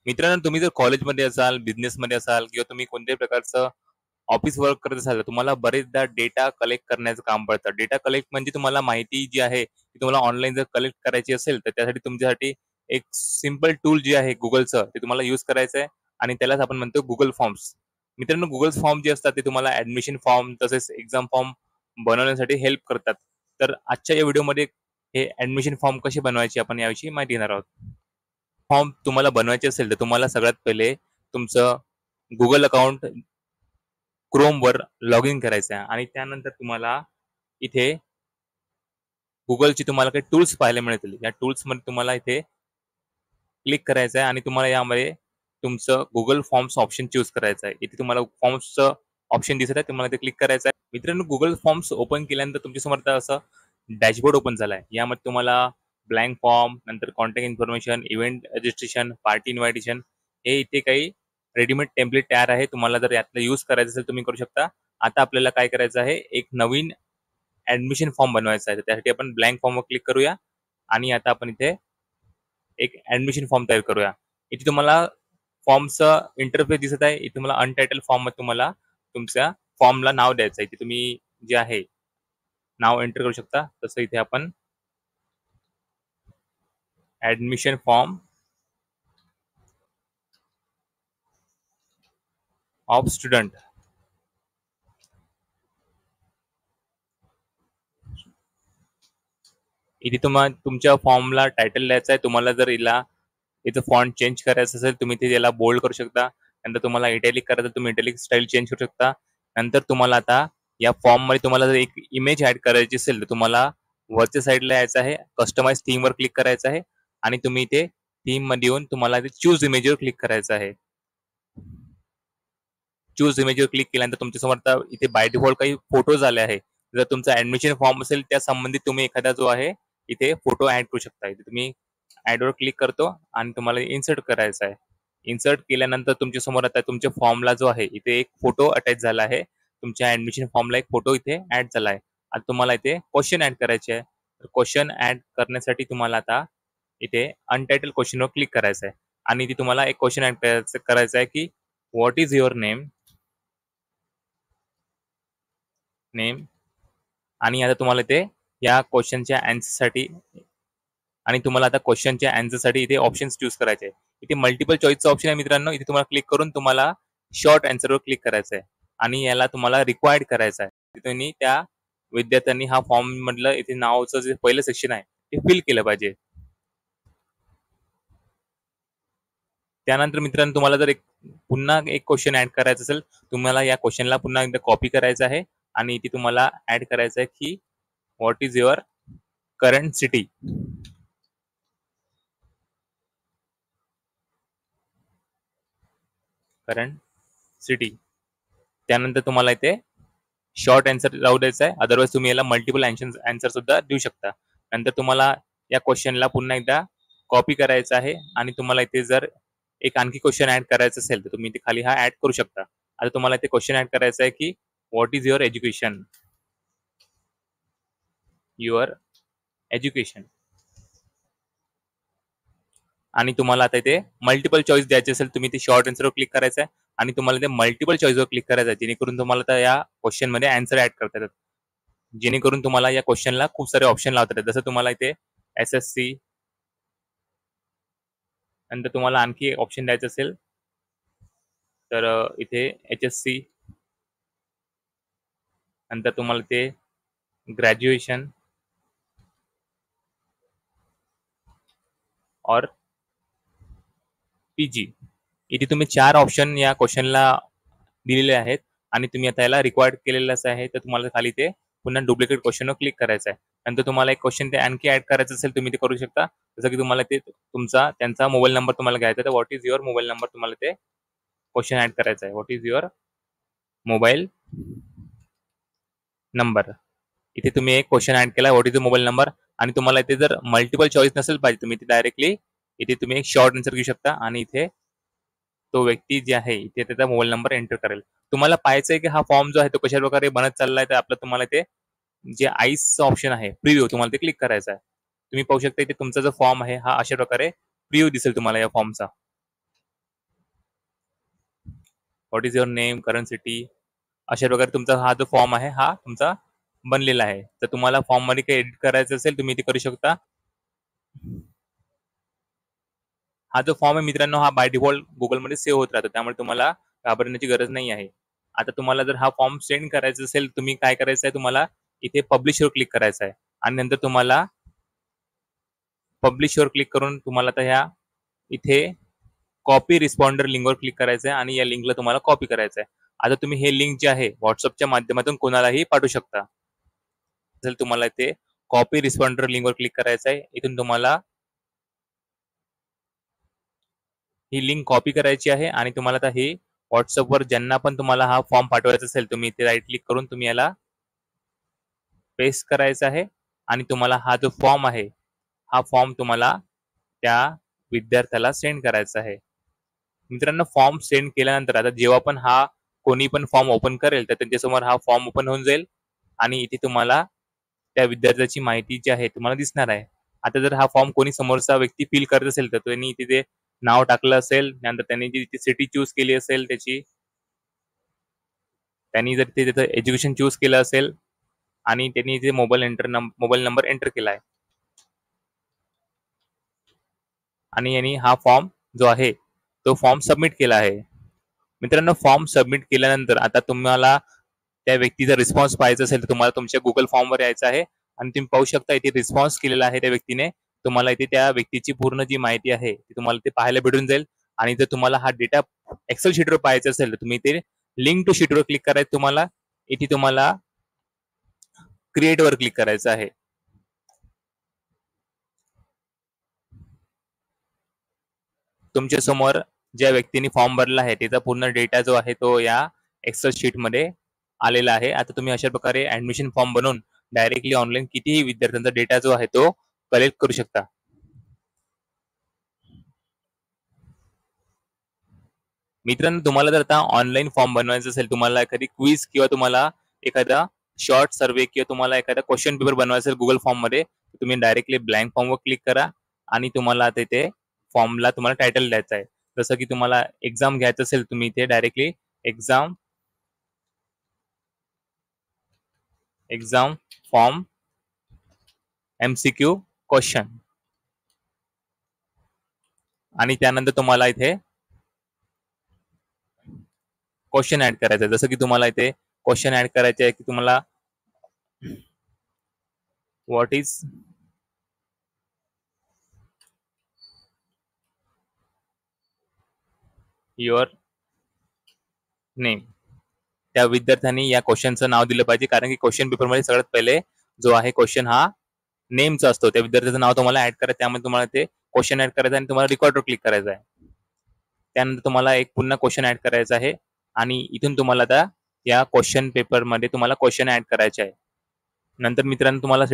मित्रांनो, तुम्ही जर कॉलेजमध्ये असाल, बिझनेसमध्ये असाल किंवा तुम्ही कोणत्याही प्रकारचं ऑफिस वर्क करत असाल, तर तुम्हाला बरेचदा डेटा कलेक्ट करण्याचं काम पडतं. डेटा कलेक्ट म्हणजे तुम्हाला माहिती जी आहे, ती तुम्हाला ऑनलाईन जर कलेक्ट करायची असेल, तर त्यासाठी तुमच्यासाठी एक सिंपल टूल जे आहे Googleचं, ते तुम्हाला यूज करायचं आहे आणि त्यालाच आपण म्हणतो Google फॉर्म्स. मित्रांनो, Google फॉर्म जे असतात, ते तुम्हाला ॲडमिशन फॉर्म तसेच एक्झाम फॉर्म बनवण्यासाठी हेल्प करतात. तर आजच्या या व्हिडिओमध्ये हे ॲडमिशन फॉर्म कसे बनवायचे, आपण याविषयी माहिती घेणार आहोत. फॉर्म तुम्हाला बनवायचे असेल, तर तुम्हाला सगळ्यात पहिले तुमचं Google अकाउंट Chromeवर लॉग इन करायचं आहे आणि त्यानंतर तुम्हाला इथे Googleची तुम्हाला काही टूल्स पाहायला मिळतील. या टूल्समध्ये तुम्हाला इथे क्लिक करायचं आहे आणि तुम्हाला यामध्ये तुमचं Google फॉर्म्स ऑप्शन चूज करायचं आहे. इथे तुम्हाला फॉर्म्सचं ऑप्शन दिसत आहे, तुम्हाला ते क्लिक करायचं आहे. मित्रांनो, Google फॉर्म्स ओपन केल्यानंतर तुमच्यासमोर आता असं डॅशबोर्ड ओपन झाला आहे. यामध्ये तुम्हाला ब्लँक फॉर्म, नंतर contact information, event registration, party invitation हे इथे काही रेडीमेड टेम्पलेट तयार आहे. तुम्हाला जर यातलं यूज करायचं असेल तुम्ही करू शकता. आता आपल्याला काय करायचं आहे, एक नवीन ॲडमिशन फॉर्म बनवायचा आहे. तर त्यासाठी आपण ब्लँक फॉर्मवर क्लिक करूया आणि आता आपण इथे एक ॲडमिशन फॉर्म तयार करूया. इथे तुम्हाला फॉर्मचं इंटरफेस दिसत आहे. इथे तुम्हाला अनटायटल फॉर्ममध्ये तुम्हाला तुमच्या फॉर्मला नाव द्यायचं आहे. इथे तुम्ही जे आहे नाव एंटर करू शकता. तसं इथे आपण ॲडमिशन फॉर्म ऑफ स्टुडंट इथे तुमच्या फॉर्मला टायटल द्यायचं आहे. तुम्हाला जर इथं फॉन्ट चेंज करायचं असेल, तुम्ही इथे याला बोल्ड करू शकता. नंतर तुम्हाला इटॅलिक करायचं तर तुम्ही इटॅलिक स्टाईल चेंज करू शकता. नंतर तुम्हाला आता या फॉर्ममध्ये तुम्हाला जर एक इमेज ॲड करायची असेल, तर तुम्हाला वरच्या साईडला यायचं आहे. कस्टमाइज थीमवर क्लिक करायचं आहे आणि तुम्ही इथे थीममध्ये येऊन तुम्हाला इथे चूज इमेजवर क्लिक करायचं आहे. चूज इमेजवर क्लिक केल्यानंतर तुमच्यासमोर आता इथे बाय डिफॉल्ट काही फोटोज आले आहे. जर तुमचा ॲडमिशन फॉर्म असेल, त्या संबंधित तुम्ही एखादा जो आहे, इथे फोटो ॲड करू शकता. इथे तुम्ही ॲडवर क्लिक करतो आणि तुम्हाला इन्सर्ट करायचा आहे. इन्सर्ट केल्यानंतर तुमच्यासमोर आता तुमच्या फॉर्मला जो आहे, इथे एक फोटो अटॅच झाला आहे. तुमच्या ॲडमिशन फॉर्मला एक फोटो इथे ॲड झाला आहे. आता तुम्हाला इथे क्वेशन ॲड करायचे आहे. तर क्वेशन ॲड करण्यासाठी तुम्हाला आता इथे अनटायटल क्वेशनवर क्लिक करायचं आहे आणि इथे तुम्हाला एक क्वेशन ॲड करायचं आहे, की what is your name? Name आणि आता तुम्हाला इथे या क्वेश्चनच्या आन्सरसाठी आणि तुम्हाला आता क्वेश्चनच्या आन्सरसाठी इथे ऑप्शन्स चूज करायचे आहे. इथे मल्टिपल चॉईसचा ऑप्शन आहे मित्रांनो. इथे तुम्हाला क्लिक करून तुम्हाला शॉर्ट आन्सरवर क्लिक करायचं आहे आणि याला तुम्हाला रिक्वायर्ड करायचं आहे. तुम्ही त्या विद्यार्थ्यांनी हा फॉर्म मधलं इथे नावाचं जे पहिलं सेक्शन आहे ते फिल केलं पाहिजे. त्यानंतर मित्रांनो तुम्हाला जर पुन्हा एक क्वेश्चन ऍड करायचा असेल, तुम्हाला या क्वेश्चनला पुन्हा एकदा कॉपी करायचं आहे आणि इथे तुम्हाला ऍड करायचं आहे, की what is your current city? Current city. त्यानंतर तुम्हाला इथे शॉर्ट आन्सर राहू द्यायचा आहे. अदरवाईज तुम्ही याला मल्टिपल आन्सर सुद्धा देऊ शकता. नंतर तुम्हाला या क्वेश्चनला पुन्हा एकदा कॉपी करायचं आहे आणि तुम्हाला इथे जर एक आणखी क्वेश्चन ऍड करायचं असेल, तर तुम्ही इथे खाली हा ऍड करू शकता. आता तुम्हाला इथे क्वेश्चन ऍड करायचा आहे, की what is your education? Your education. आणि तुम्हाला आता इथे मल्टिपल चॉईस द्यायची असेल, तुम्ही ते शॉर्ट आन्सरवर क्लिक करायचं आहे आणि तुम्हाला ते मल्टिपल चॉईसवर क्लिक करायचं आहे, जेणेकरून तुम्हाला आता या क्वेश्चनमध्ये आन्सर ऍड करता येतात. जेणेकरून तुम्हाला या क्वेश्चनला खूप सारे ऑप्शन लावता येतात. जसं तुम्हाला इथे एस-एस-सी, नंतर तुम्हाला आणखी ऑप्शन द्यायचं असेल तर इथे एच-एस-सी, नंतर तुम्हाला ते ग्रॅज्युएशन और पीजी. इथे तुम्ही 4 ऑप्शन या क्वेश्चनला दिलेले आहेत आणि तुम्ही आता याला रिक्वायर्ड केलेलंच आहे. तर तुम्हाला खाली ते पुन्हा डुप्लिकेट क्वेश्चनवर क्लिक करायचं आहे. नंतर तुम्हाला एक क्वेश्चन ते आणखी ॲड करायचं असेल, तुम्ही ते करू शकता. जसं की तुम्हाला ते त्यांचा मोबाईल नंबर तुम्हाला घ्यायचा आहे. तर what is your mobile number तुम्हाला ते क्वेश्चन ॲड करायचा आहे. What is your mobile number. इथे तुम्ही एक क्वेश्चन ॲड केला, what is the mobile number आणि तुम्हाला इथे जर मल्टिपल चॉईस नसेल पाहिजे, तुम्ही इथे डायरेक्टली इथे तुम्ही एक शॉर्ट आन्सर घेऊ शकता आणि इथे तो व्यक्ती जे आहे इथे त्याचा मोबाईल नंबर एंटर करेल. तुम्हाला पाहायचं की हा फॉर्म जो आहे तो कशा प्रकारे बनत चाललाय, तर आपलं तुम्हाला ते जे आईसचं ऑप्शन आहे प्रिव्ह्यू, तुम्हाला ते क्लिक करायचं आहे. तुम्ही पाहू शकता इथे तुमचा जो फॉर्म आहे हा अशा प्रकारे प्रिव्ह्यू दिसेल तुम्हाला या फॉर्मचा. What is your name, current city, अशा प्रकारे तुमचा हा जो फॉर्म आहे हा तुमचा बनलेला आहे. तर तुम्हाला फॉर्ममध्ये काही एडिट करायचं असेल तुम्ही ते करू शकता. हा जो फॉर्म आहे मित्रांनो हा बाय डिफॉल्ट गुगलमध्ये सेव्ह होत राहतो, त्यामुळे तुम्हाला घाबरण्याची गरज नाही आहे. आता तुम्हाला जर हा फॉर्म सेंड करायचा असेल तुम्ही काय करायचं आहे, तुम्हाला इथे पब्लिशवर क्लिक करायचं आहे आणि नंतर तुम्हाला पब्लिशवर क्लिक करून तुम्हाला आता ह्या इथे कॉपी रिस्पॉन्डर लिंकवर क्लिक करायचं आहे आणि या लिंकला तुम्हाला कॉपी करायचं आहे. आता तुम्ही हे लिंक जे आहे व्हॉट्सअपच्या माध्यमातून कोणालाही पाठवू शकता. जर तुम्हाला इथे कॉपी रिस्पॉन्डर लिंकवर क्लिक करायचं आहे, इथून तुम्हाला ही लिंक कॉपी करायची आहे आणि तुम्हाला आता हे व्हॉट्सअपवर ज्यांना पण तुम्हाला हा फॉर्म पाठवायचा असेल तुम्ही इथे राईट क्लिक करून तुम्ही याला पेस्ट करायचा आहे आणि तुम्हाला हा जो फॉर्म आहे हा फॉर्म तुम्हाला त्या विद्यार्थ्याला सेंड करायचा आहे. मित्रांनो फॉर्म सेंड केल्यानंतर आता जेव्हा पण हा कोणी पण फॉर्म ओपन करेल तर त्यांच्यासमोर हा फॉर्म ओपन होऊन जाईल आणि इथे तुम्हाला त्या विद्यार्थ्याची माहिती जी आहे तुम्हाला दिसणार आहे. आता जर हा फॉर्म कोणी समोरचा व्यक्ती फिल करत असेल तर त्यांनी तिथे नाव टाकलं असेल, त्यानंतर त्यांनी जी सिटी चूज केली असेल त्याची, त्यांनी जर ते त्याचं एज्युकेशन चूज केलं असेल आणि त्यांनी इथे मोबाईल नंबर एंटर केला आहे आणि यांनी हा फॉर्म जो आहे तो फॉर्म सबमिट केला आहे. मित्रांनो फॉर्म सबमिट केल्यानंतर आता तुम्हाला त्या व्यक्तीचा रिस्पॉन्स पाहायचा असेल तर तुम्हाला तुमच्या गुगल फॉर्मवर यायचं आहे आणि तुम्ही पाहू शकता इथे रिस्पॉन्स केलेला आहे त्या व्यक्तीने. तुम्हाला इथे त्या व्यक्तीची पूर्ण जी माहिती आहे ती तुम्हाला ते पाहायला भेटून जाईल आणि जर तुम्हाला हा डेटा एक्सेल शीटवर पाहायचा असेल तर तुम्ही इथे लिंक टू शीटवर क्लिक करायचं. तुम्हाला इथे तुम्हाला क्रिएट वर क्लिक करायचं आहे. तुमच्या समोर ज्या व्यक्तीने फॉर्म भरला आहे त्याचा पूर्ण डेटा जो आहे तो या एक्सेल शीट मध्ये आलेला आहे. आता तुम्ही अशा प्रकारे ऍडमिशन फॉर्म बनवून डायरेक्टली ऑनलाईन कितीही विद्यार्थ्यांचा डेटा जो आहे तो कलेक्ट करू शकता. मित्रांनो तुम्हाला जर आता ऑनलाईन फॉर्म बनवायचा असेल, तुम्हाला एखादी क्विज किंवा तुम्हाला एखादा शॉर्ट सर्वे किंवा तुम्हाला एखादा क्वेश्चन पेपर बनवायचा असेल गुगल फॉर्म मध्ये, तुम्ही डायरेक्टली ब्लँक फॉर्मवर क्लिक करा आणि तुम्हाला तिथे फॉर्मला तुम्हाला टायटल द्यायचं आहे. जसं की तुम्हाला एक्झाम घ्यायचं असेल तुम्ही इथे directly exam exam form MCQ question आणि त्यानंतर तुम्हाला इथे क्वेश्चन ऍड करायचं आहे. जसं की तुम्हाला इथे क्वेश्चन ऍड करायचे आहे की तुम्हाला व्हॉट इज युअर नेम. त्या विद्यार्थ्यांनी या क्वेश्चनचं नाव दिलं पाहिजे, कारण की क्वेश्चन पेपरमध्ये सगळ्यात पहिले जो आहे क्वेश्चन हा नेमचा असतो. त्या विद्यार्थ्याचं नाव तुम्हाला ऍड करायचं, त्यामध्ये तुम्हाला ते क्वेश्चन ऍड करायचं आणि तुम्हाला रेकॉर्डवर क्लिक करायचं आहे. त्यानंतर तुम्हाला एक पुन्हा क्वेश्चन ऍड करायचा आहे आणि इथून तुम्हाला आता या क्वेश्चन पेपरमध्ये तुम्हाला क्वेश्चन ऍड करायचे आहे. नंतर मित्रांनो तुम्हाला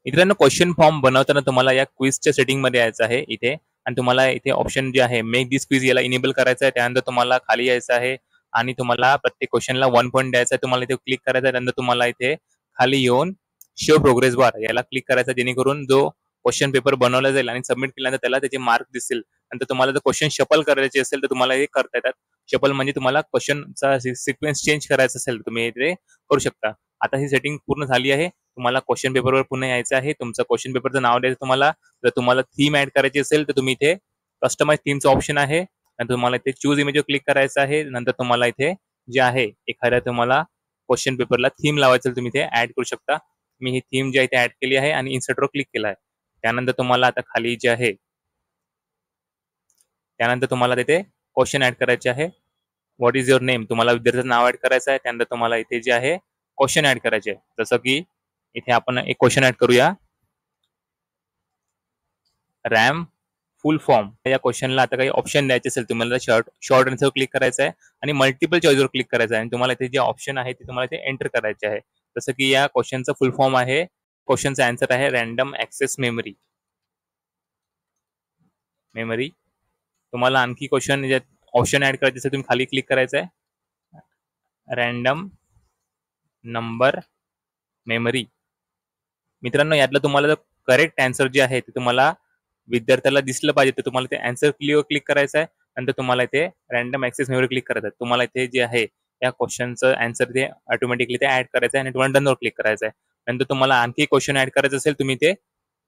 मित्रांनो क्वेश्चन फॉर्म बनवताना तुम्हाला या क्विजच्या सेटिंगमध्ये यायचं आहे इथे आणि तुम्हाला इथे ऑप्शन जे आहे मेक दिस क्विज याला इनेबल करायचं आहे. त्यानंतर तुम्हाला खाली यायचं आहे आणि तुम्हाला प्रत्येक क्वेश्चनला 1 पॉईंट द्यायचा आहे. तुम्हाला इथे क्लिक करायचं आहे. त्यानंतर तुम्हाला इथे खाली येऊन शो प्रोग्रेस बार याला क्लिक करायचा, जेणेकरून जो क्वेश्चन पेपर बनवला जाईल आणि सबमिट केल्यानंतर त्याला त्याचे मार्क दिसतील. नंतर तुम्हाला जर क्वेश्चन शफल करायचे असेल तर तुम्हाला हे करता येतात. शफल म्हणजे तुम्हाला क्वेश्चनचा सिक्वेन्स चेंज करायचा असेल तर तुम्ही इथे करू शकता. आता ही सेटिंग पूर्ण झाली आहे. तुम्हाला क्वेश्चन पेपरवर पुन्हा यायचं आहे. तुमचं क्वेश्चन पेपरचं नाव द्यायचं तुम्हाला. जर तुम्हाला थीम ऍड करायची असेल तर तुम्ही इथे कस्टमाइज थीमचं ऑप्शन आहे आणि तुम्हाला इथे चूज इमेजवर क्लिक करायचं आहे. नंतर तुम्हाला इथे जे आहे एखाद्या तुम्हाला क्वेश्चन पेपरला थीम लावायचं तुम्ही इथे ऍड करू शकता. मी ही थीम जी आहे इथे ऍड केली आहे आणि इन्सर्टवर क्लिक केला आहे. त्यानंतर तुम्हाला आता खाली जे आहे त्यानंतर तुम्हाला तिथे क्वेश्चन ऍड करायचे आहे. व्हॉट इज युअर नेम, तुम्हाला विद्यार्थ्याचं नाव ऍड करायचं आहे. त्यानंतर तुम्हाला इथे जे आहे क्वेश्चन ऍड करायचे आहे. जसं की इथे आपण एक क्वेश्चन ऍड करूया, रॅम फुल फॉर्म. या क्वेश्चनला आता काही ऑप्शन द्यायचे असेल तुम्हाला शॉर्ट आन्सर क्लिक करायचं आहे आणि मल्टिपल चॉईसवर क्लिक करायचं आहे आणि तुम्हाला इथे जे ऑप्शन आहे ते तुम्हाला इथे एंटर करायचे आहे. जसं की या क्वेश्चनचा फुल फॉर्म आहे, क्वेश्चनचा आन्सर आहे रॅन्डम ऍक्सेस मेमरी. मेमरी तुम्हाला आणखी क्वेश्चन ऑप्शन ऍड करायचे असेल तुम्ही खाली क्लिक करायचं आहे, रॅन्डम नंबर मेमरी. मित्रांनो यातलं तुम्हाला करेक्ट आन्सर जे आहे ते तुम्हाला विद्यार्थ्याला दिसलं पाहिजे, तर तुम्हाला ते आन्सर कीवर क्लिक करायचं आहे. नंतर तुम्हाला इथे रँडम ॲक्सेस मेनूवर क्लिक करायचं आहे. तुम्हाला इथे जे आहे या क्वेशनचं आन्सर ते ऑटोमॅटिकली ते ॲड करायचं आहे आणि तुम्हाला डनवर क्लिक करायचं आहे. नंतर तुम्हाला आणखी क्वेशन ॲड करायचं असेल, तुम्ही ते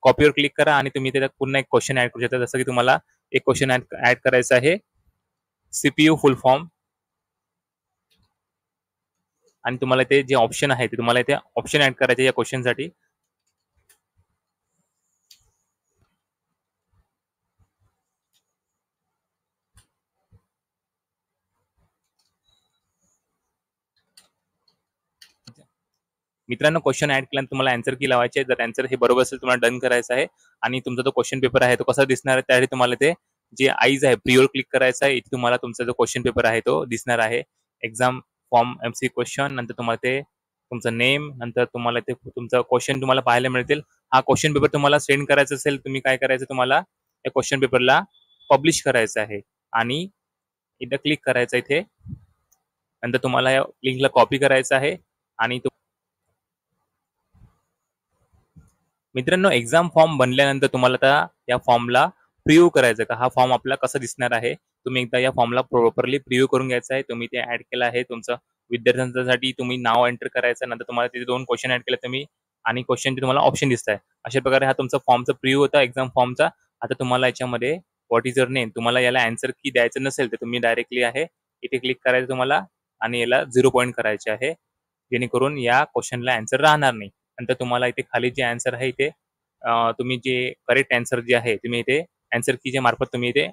कॉपीवर क्लिक करा आणि तुम्ही त्याच्यात पुन्हा एक क्वेशन ॲड करू शकता. जसं की तुम्हाला एक क्वेशन ॲड करायचं आहे, सीपीयू फुल फॉर्म, आणि तुम्हाला ते जे ऑप्शन आहे ते तुम्हाला इथे ऑप्शन ॲड करायचे या क्वेशनसाठी. मित्रांनो, क्वेशन ॲड केल्यानंतर तुम्हाला आन्सर की लावायची आहे. जर आन्सर हे बरोबर असेल तुम्हाला डन करायचं आहे आणि तुमचा जो क्वेश्चन पेपर आहे तो कसा दिसणार आहे त्यासाठी तुम्हाला ते जे आईज आहे प्रिओर क्लिक करायचं आहे. इथे तुम्हाला तुमचा जो क्वेश्चन पेपर आहे तो दिसणार आहे. एक्झाम फॉर्म एमसी क्वेश्चन, नंतर तुम्हाला ते तुमचं नेम, नंतर तुम्हाला ते तुमचा क्वेश्चन तुम्हाला पाहायला मिळतील. हा क्वेश्चन पेपर तुम्हाला सेंड करायचा असेल, तुम्ही काय करायचं, तुम्हाला या क्वेश्चन पेपरला पब्लिश करायचं आहे आणि इथं क्लिक करायचं इथे. नंतर तुम्हाला या लिंकला कॉपी करायचं आहे आणि मित्रांनो, एक्झाम फॉर्म बनल्यानंतर तुम्हाला आता या फॉर्मला प्रिव्ह्यू करायचं का हा फॉर्म आपला कसा दिसणार आहे. तुम्ही एकदा या फॉर्मला प्रॉपरली प्रिव्ह्यू करून घ्यायचा आहे. तुम्ही ते ऍड केलं आहे तुमचं विद्यार्थ्यांसाठी, तुम्ही नाव एंटर करायचं, नंतर तुम्हाला तिथे 2 क्वेश्चन ऍड केले तुम्ही आणि क्वेश्चनचे तुम्हाला ऑप्शन दिसत आहे. अशा प्रकारे हा तुमचा फॉर्मचा प्रिव्ह्यू होता एक्झाम फॉर्मचा. आता तुम्हाला याच्यामध्ये व्हॉट इज युअर नेम, तुम्हाला याला आन्सर की द्यायचं नसेल तर तुम्ही डायरेक्टली आहे इथे क्लिक करायचं तुम्हाला आणि याला 0 पॉईंट करायचे आहे, जेणेकरून या क्वेश्चनला आन्सर राहणार नाही. नंतर तुम्हाला इथे खाली जे आन्सर आहे इथे तुम्ही जे करेक्ट आन्सर जे आहे तुम्ही इथे आन्सर कीच्या मार्फत तुम्ही इथे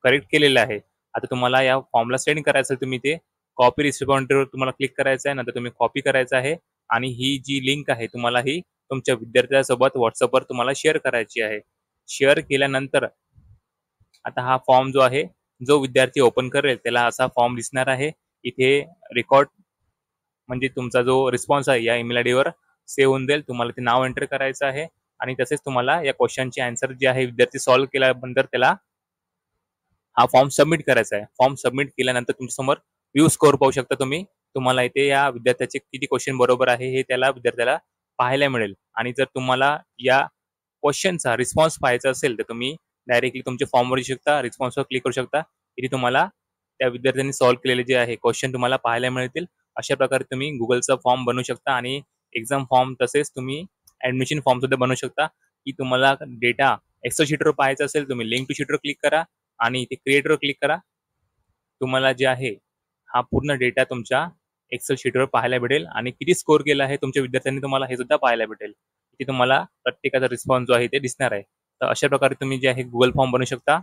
करेक्ट केलेलं आहे. आता तुम्हाला या फॉर्मला सेंड करायचं आहे, तुम्ही ते कॉपी रिस्पॉन्डर तुम्हाला क्लिक करायचं आहे. नंतर तुम्ही कॉपी करायचं आहे आणि ही जी लिंक आहे तुम्हाला ही तुमच्या विद्यार्थ्यासोबत WhatsAppवर तुम्हाला शेअर करायची आहे. शेअर केल्यानंतर आता हा फॉर्म जो आहे, जो विद्यार्थी ओपन करेल त्याला असा फॉर्म दिसणार आहे. इथे रेकॉर्ड म्हणजे तुमचा जो रिस्पॉन्स आहे या ईमेल आयडीवर सेव्ह होऊन जाईल. तुम्हाला ते नाव एंटर करायचं आहे आणि तसेच तुम्हाला या क्वेश्चनचे आन्सर जे आहे विद्यार्थी सॉल्व्ह केल्यानंतर त्याला हा फॉर्म सबमिट करायचा आहे. फॉर्म सबमिट केल्यानंतर तुमच्यासमोर व्ह्यू स्कोअर पाहू शकता तुम्ही. तुम्हाला इथे या विद्यार्थ्याचे किती क्वेश्चन बरोबर आहे हे त्याला विद्यार्थ्याला पाहायला मिळेल आणि जर तुम्हाला या क्वेश्चनचा रिस्पॉन्स पाहायचा असेल तर तुम्ही डायरेक्टली तुमच्या फॉर्मवर येऊ शकता, रिस्पॉन्सवर क्लिक करू शकता. इथे तुम्हाला त्या विद्यार्थ्यांनी सॉल्व्ह केलेले जे आहे क्वेश्चन तुम्हाला पाहायला मिळतील. अशा प्रकारे तुम्ही गुगलचा फॉर्म बनवू शकता आणि एक्झाम फॉर्म तसेच तुम्ही ऍडमिशन फॉर्म सुद्धा बनवू शकता. की तुम्हाला डेटा एक्सेल शीटवर पाहायचा असेल, तुम्ही लिंक टू शीटवर क्लिक करा आणि इथे क्रिएटवर क्लिक करा. तुम्हाला जे आहे हा पूर्ण डेटा तुमच्या एक्सेल शीटवर पाहायला भेटेल आणि किती स्कोर केला आहे तुमच्या विद्यार्थ्यांनी तुम्हाला हे सुद्धा पाहायला भेटेल. की तुम्हाला प्रत्येकाचा रिस्पॉन्स जो आहे ते दिसणार आहे. तर अशा प्रकारे तुम्ही जे आहे गुगल फॉर्म बनवू शकता.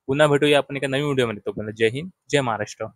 पुन्हा भेटूया आपण एका नवीन व्हिडिओमध्ये. तोपर्यंत जय हिंद, जय महाराष्ट्र.